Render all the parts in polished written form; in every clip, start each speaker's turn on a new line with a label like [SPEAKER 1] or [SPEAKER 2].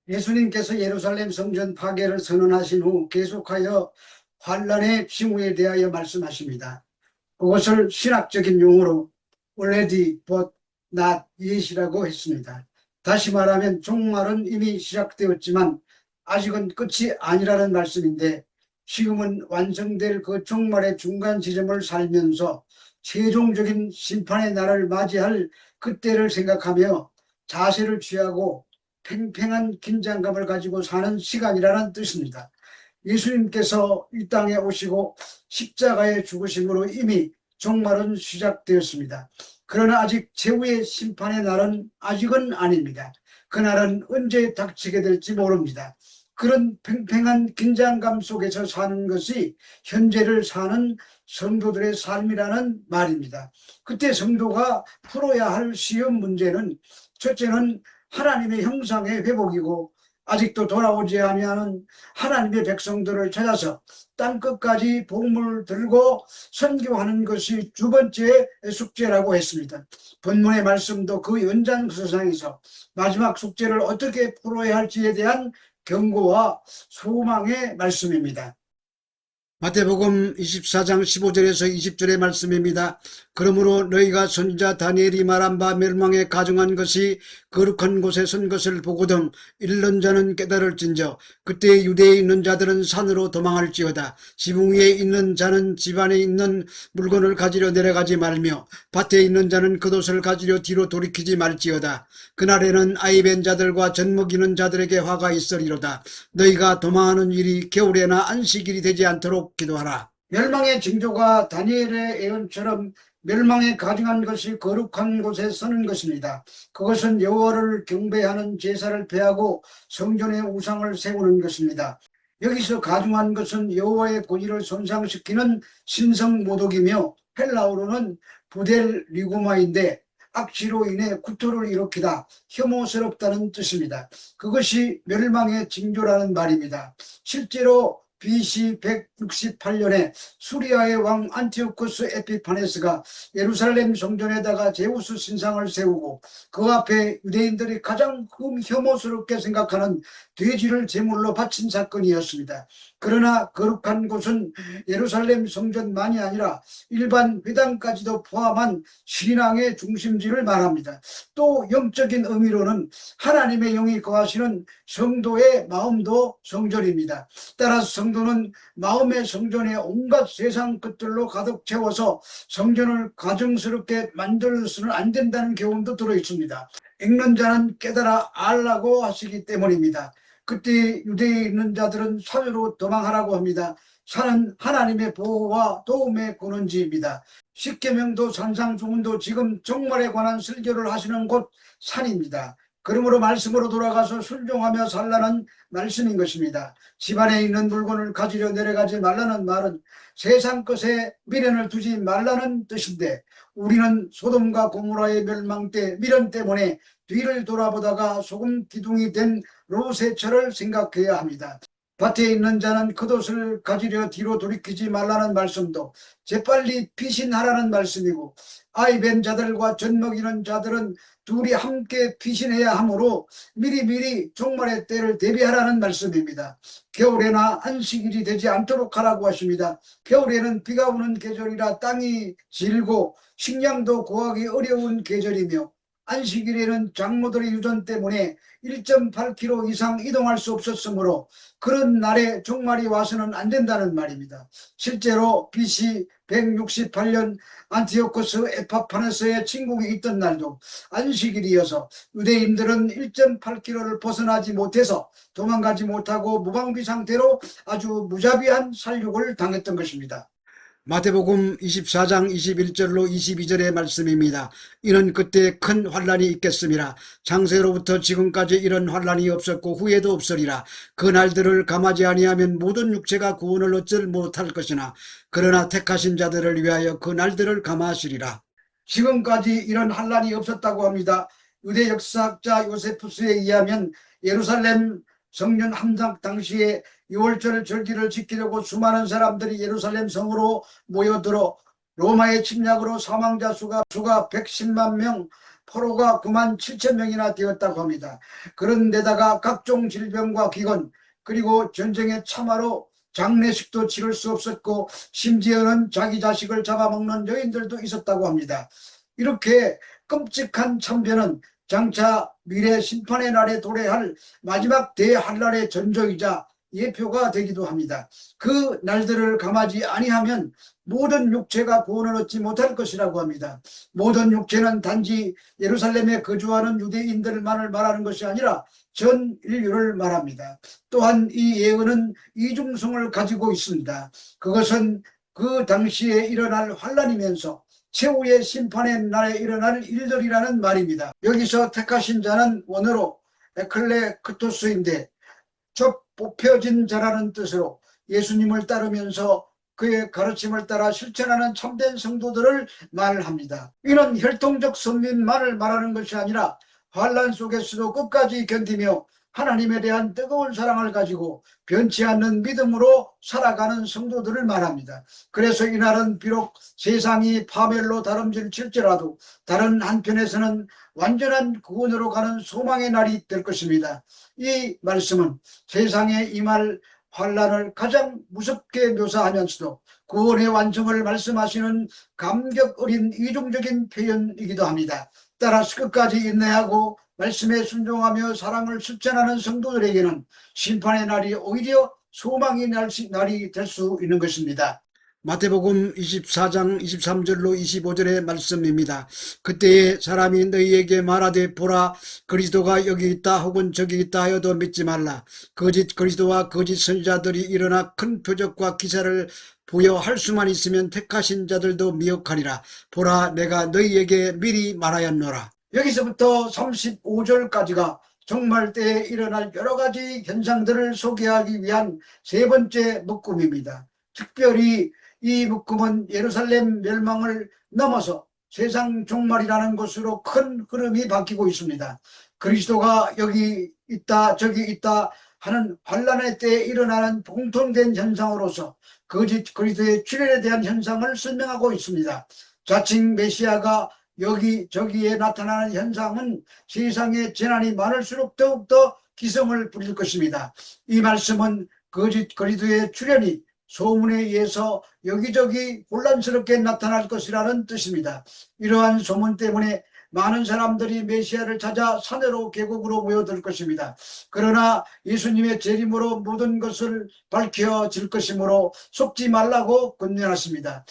[SPEAKER 1] 예수님께서 예루살렘 성전 파괴를 선언하신 후 계속하여 환란의 징후에 대하여 말씀하십니다. 그것을 신학적인 용어로 already but not yet이라고 했습니다. 다시 말하면 종말은 이미 시작되었지만 아직은 끝이 아니라는 말씀인데, 지금은 완성될 그 종말의 중간 지점을 살면서 최종적인 심판의 날을 맞이할 그때를 생각하며 자세를 취하고 팽팽한 긴장감을 가지고 사는 시간이라는 뜻입니다. 예수님께서 이 땅에 오시고 십자가의 죽으심으로 이미 종말은 시작되었습니다. 그러나 아직 최후의 심판의 날은 아직은 아닙니다. 그날은 언제 닥치게 될지 모릅니다. 그런 팽팽한 긴장감 속에서 사는 것이 현재를 사는 성도들의 삶이라는 말입니다. 그때 성도가 풀어야 할 시험 문제는, 첫째는 하나님의 형상의 회복이고, 아직도 돌아오지 아니하는 하나님의 백성들을 찾아서 땅끝까지 복음을 들고 선교하는 것이 두 번째 숙제라고 했습니다. 본문의 말씀도 그 연장선상에서 마지막 숙제를 어떻게 풀어야 할지에 대한 경고와 소망의 말씀입니다. 마태복음 24장 15절에서 20절의 말씀입니다. 그러므로 너희가 선지자 다니엘이 말한 바 멸망에 가증한 것이 거룩한 곳에 선 것을 보거든 읽는 자는 깨달을진저 그때 유대에 있는 자들은 산으로 도망할지어다. 지붕 위에 있는 자는 집 안에 있는 물건을 가지려 내려가지 말며 밭에 있는 자는 겉옷을 가지려 뒤로 돌이키지 말지어다. 그날에는 아이 뵌 자들과 젖 먹이는 자들에게 화가 있으리로다. 너희가 도망하는 일이 겨울에나 안식일이 되지 않도록 기도하라. 멸망의 징조가 다니엘의 예언처럼 멸망에 가증한 것이 거룩한 곳에 서는 것입니다. 그것은 여호와를 경배하는 제사를 폐하고 성전의 우상을 세우는 것입니다. 여기서 가증한 것은 여호와의 권위를 손상시키는 신성 모독이며 헬라어로는 부델 리고마인데 악취로 인해 구토를 일으키다, 혐오스럽다는 뜻입니다. 그것이 멸망의 징조라는 말입니다. 실제로 BC 168년에 수리아의 왕 안티오코스 에피파네스가 예루살렘 성전에다가 제우스 신상을 세우고 그 앞에 유대인들이 가장 혐오스럽게 생각하는 돼지를 제물로 바친 사건이었습니다. 그러나 거룩한 곳은 예루살렘 성전만이 아니라 일반 회당까지도 포함한 신앙의 중심지를 말합니다. 또 영적인 의미로는 하나님의 영이 거하시는 성도의 마음도 성전입니다. 따라서 성도는 마음의 성전에 온갖 세상 것들로 가득 채워서 성전을 가증스럽게 만들어서는 안 된다는 교훈도 들어있습니다. 읽는 자는 깨달아 알라고 하시기 때문입니다. 그때 유대에 있는 자들은 산으로 도망하라고 합니다. 산은 하나님의 보호와 도움의 근원지입니다. 십계명도 산상수훈도 지금 종말에 관한 설교를 하시는 곳 산입니다. 그러므로 말씀으로 돌아가서 순종하며 살라는 말씀인 것입니다. 집안에 있는 물건을 가지려 내려가지 말라는 말은 세상 것에 미련을 두지 말라는 뜻인데, 우리는 소돔과 고모라의 멸망 때 미련 때문에 뒤를 돌아보다가 소금 기둥이 된 롯의 생각해야 합니다. 밭에 있는 자는 겉옷을 가지려 뒤로 돌이키지 말라는 말씀도 재빨리 피신하라는 말씀이고, 아이 뵌 자들과 젖 먹이는 자들은 둘이 함께 피신해야 하므로 미리미리 종말의 때를 대비하라는 말씀입니다. 겨울에나 안식일이 되지 않도록 하라고 하십니다. 겨울에는 비가 오는 계절이라 땅이 질고 식량도 구하기 어려운 계절이며, 안식일에는 장로들의 유전 때문에 1.8km 이상 이동할 수 없었으므로 그런 날에 종말이 와서는 안 된다는 말입니다. 실제로 BC 168년 안티오코스 에파파네스의 침공이 있던 날도 안식일이어서 유대인들은 1.8km를 벗어나지 못해서 도망가지 못하고 무방비 상태로 아주 무자비한 살육을 당했던 것입니다. 마태복음 24장 21절로 22절의 말씀입니다. 이는 그때 큰 환란이 있겠음이라. 창세로부터 지금까지 이런 환란이 없었고 후에도 없으리라. 그 날들을 감하지 아니하면 모든 육체가 구원을 얻지 못할 것이나 그러나 택하신 자들을 위하여 그 날들을 감하시리라. 지금까지 이런 환란이 없었다고 합니다. 유대 역사학자 요세푸스에 의하면 예루살렘 성년 함작 당시에 6월절 절기를 지키려고 수많은 사람들이 예루살렘 성으로 모여들어 로마의 침략으로 사망자 수가 110만 명 포로가 9만 7천 명이나 되었다고 합니다. 그런데다가 각종 질병과 기근 그리고 전쟁의 참화로 장례식도 치를 수 없었고 심지어는 자기 자식을 잡아먹는 여인들도 있었다고 합니다. 이렇게 끔찍한 참변은 장차 미래 심판의 날에 도래할 마지막 대환란의 전조이자 예표가 되기도 합니다. 그 날들을 감하지 아니하면 모든 육체가 구원을 얻지 못할 것이라고 합니다. 모든 육체는 단지 예루살렘에 거주하는 유대인들만을 말하는 것이 아니라 전 인류를 말합니다. 또한 이 예언은 이중성을 가지고 있습니다. 그것은 그 당시에 일어날 환란이면서 최후의 심판의 날에 일어날 일들이라는 말입니다. 여기서 택하신 자는 원어로 에클레크토스인데 즉 뽑혀진 자라는 뜻으로 예수님을 따르면서 그의 가르침을 따라 실천하는 참된 성도들을 말합니다. 이는 혈통적 선민만을 말하는 것이 아니라 환란 속에서도 끝까지 견디며 하나님에 대한 뜨거운 사랑을 가지고 변치 않는 믿음으로 살아가는 성도들을 말합니다. 그래서 이날은 비록 세상이 파멸로 다름질칠지라도 다른 한편에서는 완전한 구원으로 가는 소망의 날이 될 것입니다. 이 말씀은 세상에 임할 환란을 가장 무섭게 묘사하면서도 구원의 완성을 말씀하시는 감격 어린 이중적인 표현이기도 합니다. 따라서 끝까지 인내하고 말씀에 순종하며 사랑을 실천하는 성도들에게는 심판의 날이 오히려 소망의 날이 될 수 있는 것입니다. 마태복음 24장 23절로 25절의 말씀입니다. 그때에 사람이 너희에게 말하되 보라 그리스도가 여기 있다 혹은 저기 있다 하여도 믿지 말라. 거짓 그리스도와 거짓 선지자들이 일어나 큰 표적과 기사를 부여할 수만 있으면 택하신 자들도 미혹하리라. 보라 내가 너희에게 미리 말하였노라. 여기서부터 35절까지가 종말 때에 일어날 여러 가지 현상들을 소개하기 위한 세 번째 묶음입니다. 특별히 이 묶음은 예루살렘 멸망을 넘어서 세상 종말이라는 것으로 큰 흐름이 바뀌고 있습니다. 그리스도가 여기 있다 저기 있다 하는 환란의 때에 일어나는 공통된 현상으로서 거짓 그리스도의 출현에 대한 현상을 설명하고 있습니다. 자칭 메시아가 여기저기에 나타나는 현상은 세상에 재난이 많을수록 더욱더 기성을 부릴 것입니다. 이 말씀은 거짓 그리스도의 출현이 소문에 의해서 여기저기 혼란스럽게 나타날 것이라는 뜻입니다. 이러한 소문 때문에 많은 사람들이 메시아를 찾아 산으로 계곡으로 모여들 것입니다. 그러나 예수님의 재림으로 모든 것을 밝혀질 것이므로 속지 말라고 권면하십니다.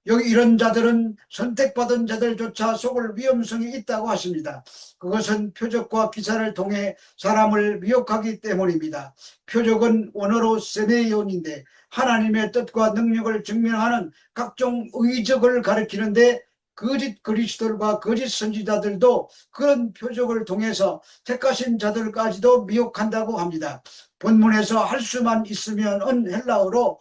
[SPEAKER 1] 여기 이런 자들은 선택받은 자들조차 속을 위험성이 있다고 하십니다. 그것은 표적과 기사를 통해 사람을 미혹하기 때문입니다. 표적은 원어로 세메이온인데 하나님의 뜻과 능력을 증명하는 각종 의적을 가리키는데 거짓 그리스도들과 거짓 선지자들도 그런 표적을 통해서 택하신 자들까지도 미혹한다고 합니다. 본문에서 할 수만 있으면은 헬라어로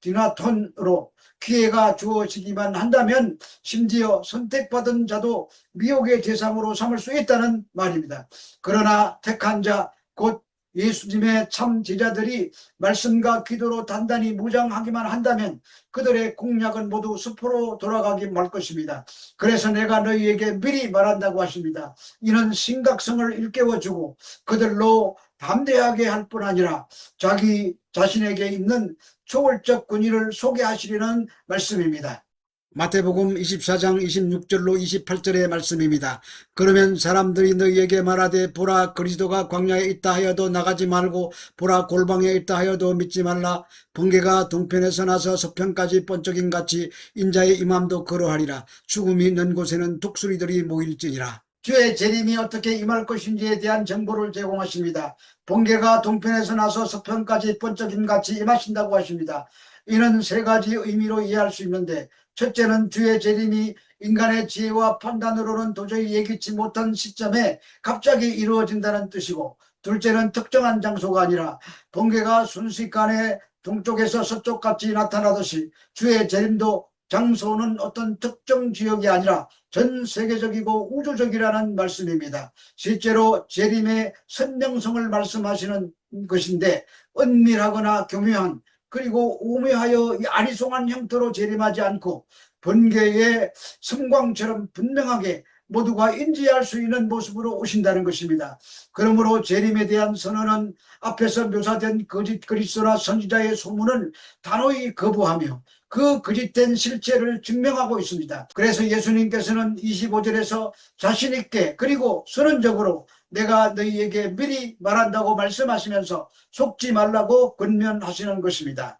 [SPEAKER 1] 에이디나톤으로 기회가 주어지기만 한다면 심지어 선택받은 자도 미혹의 대상으로 삼을 수 있다는 말입니다. 그러나 택한 자 곧 예수님의 참 제자들이 말씀과 기도로 단단히 무장하기만 한다면 그들의 공약은 모두 수포로 돌아가기 말 것입니다. 그래서 내가 너희에게 미리 말한다고 하십니다. 이는 심각성을 일깨워주고 그들로 담대하게 할 뿐 아니라 자기 자신에게 있는 초월적 권위를 소개하시려는 말씀입니다. 마태복음 24장 26절로 28절의 말씀입니다. 그러면 사람들이 너희에게 말하되 보라 그리스도가 광야에 있다 하여도 나가지 말고 보라 골방에 있다 하여도 믿지 말라. 번개가 동편에서 나서 서편까지 번쩍임 같이 인자의 임함도 그러하리라. 죽음이 있는 곳에는 독수리들이 모일지니라. 주의 재림이 어떻게 임할 것인지에 대한 정보를 제공하십니다. 번개가 동편에서 나서 서편까지 번쩍임 같이 임하신다고 하십니다. 이는 세 가지 의미로 이해할 수 있는데 첫째는 주의 재림이 인간의 지혜와 판단으로는 도저히 예기치 못한 시점에 갑자기 이루어진다는 뜻이고 둘째는 특정한 장소가 아니라 번개가 순식간에 동쪽에서 서쪽같이 나타나듯이 주의 재림도 장소는 어떤 특정 지역이 아니라 전 세계적이고 우주적이라는 말씀입니다. 실제로 재림의 선명성을 말씀하시는 것인데 은밀하거나 교묘한 그리고 오묘하여 아리송한 형태로 재림하지 않고 번개의 섬광처럼 분명하게 모두가 인지할 수 있는 모습으로 오신다는 것입니다. 그러므로 재림에 대한 선언은 앞에서 묘사된 거짓 그리스도나 선지자의 소문을 단호히 거부하며 그 거짓된 실체를 증명하고 있습니다. 그래서 예수님께서는 25절에서 자신 있게 그리고 선언적으로 내가 너희에게 미리 말한다고 말씀하시면서 속지 말라고 권면하시는 것입니다.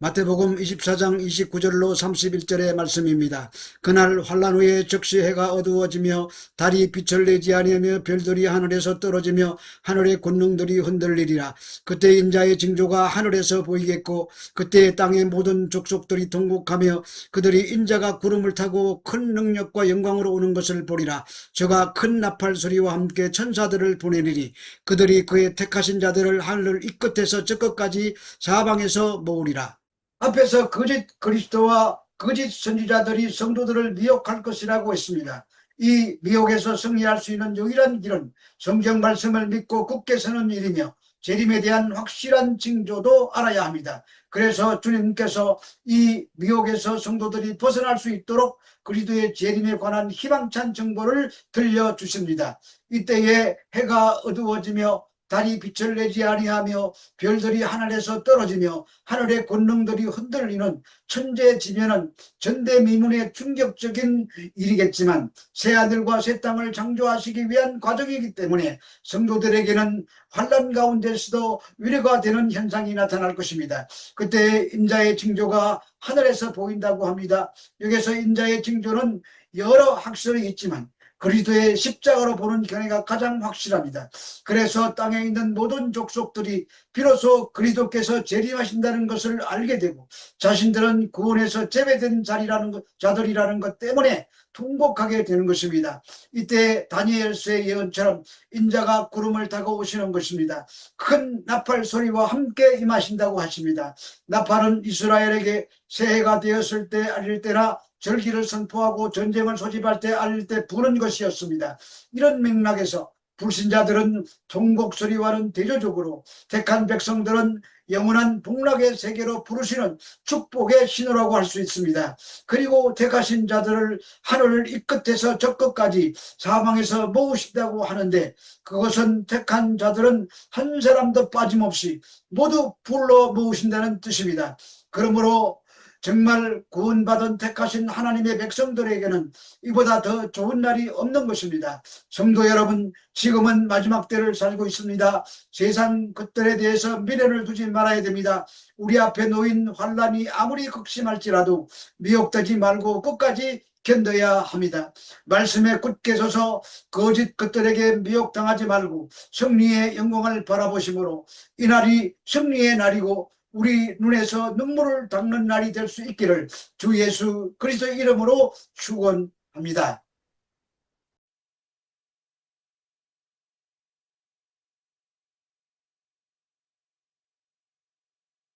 [SPEAKER 1] 마태복음 24장 29절로 31절의 말씀입니다. 그날 환란 후에 즉시 해가 어두워지며 달이 빛을 내지 아니하며 별들이 하늘에서 떨어지며 하늘의 권능들이 흔들리리라. 그때 인자의 징조가 하늘에서 보이겠고 그때 땅의 모든 족속들이 통곡하며 그들이 인자가 구름을 타고 큰 능력과 영광으로 오는 것을 보리라. 저가 큰 나팔 소리와 함께 천사들을 보내리니 그들이 그의 택하신 자들을 하늘 이 끝에서 저 끝까지 사방에서 모으리라. 앞에서 거짓 그리스도와 거짓 선지자들이 성도들을 미혹할 것이라고 했습니다. 이 미혹에서 승리할 수 있는 유일한 길은 성경 말씀을 믿고 굳게 서는 일이며 재림에 대한 확실한 징조도 알아야 합니다. 그래서 주님께서 이 미혹에서 성도들이 벗어날 수 있도록 그리스도의 재림에 관한 희망찬 정보를 들려주십니다. 이때에 해가 어두워지며 달이 빛을 내지 아니하며 별들이 하늘에서 떨어지며 하늘의 권능들이 흔들리는 천재지변은 전대미문의 충격적인 일이겠지만 새하늘과 새 땅을 창조하시기 위한 과정이기 때문에 성도들에게는 환난 가운데서도 위로가 되는 현상이 나타날 것입니다. 그때 인자의 징조가 하늘에서 보인다고 합니다. 여기서 인자의 징조는 여러 학설이 있지만 그리스도의 십자가로 보는 견해가 가장 확실합니다. 그래서 땅에 있는 모든 족속들이 비로소 그리스도께서 재림하신다는 것을 알게 되고 자신들은 구원에서 제외된 자들이라는 것 때문에 통곡하게 되는 것입니다. 이때 다니엘서의 예언처럼 인자가 구름을 타고 오시는 것입니다. 큰 나팔 소리와 함께 임하신다고 하십니다. 나팔은 이스라엘에게 새해가 되었을 때 알릴 때나 절기를 선포하고 전쟁을 소집할 때 알릴 때 부는 것이었습니다. 이런 맥락에서 불신자들은 통곡소리와는 대조적으로 택한 백성들은 영원한 복락의 세계로 부르시는 축복의 신호라고 할 수 있습니다. 그리고 택하신 자들을 하늘 이 끝에서 저 끝까지 사방에서 모으신다고 하는데 그것은 택한 자들은 한 사람도 빠짐없이 모두 불러 모으신다는 뜻입니다. 그러므로 정말 구원받은 택하신 하나님의 백성들에게는 이보다 더 좋은 날이 없는 것입니다. 성도 여러분, 지금은 마지막 때를 살고 있습니다. 세상 것들에 대해서 미련을 두지 말아야 됩니다. 우리 앞에 놓인 환란이 아무리 극심할지라도 미혹되지 말고 끝까지 견뎌야 합니다. 말씀에 굳게 서서 거짓 것들에게 미혹당하지 말고 승리의 영광을 바라보심으로 이 날이 승리의 날이고 우리 눈에서 눈물을 닦는 날이 될 수 있기를 주 예수 그리스도의 이름으로 축원합니다.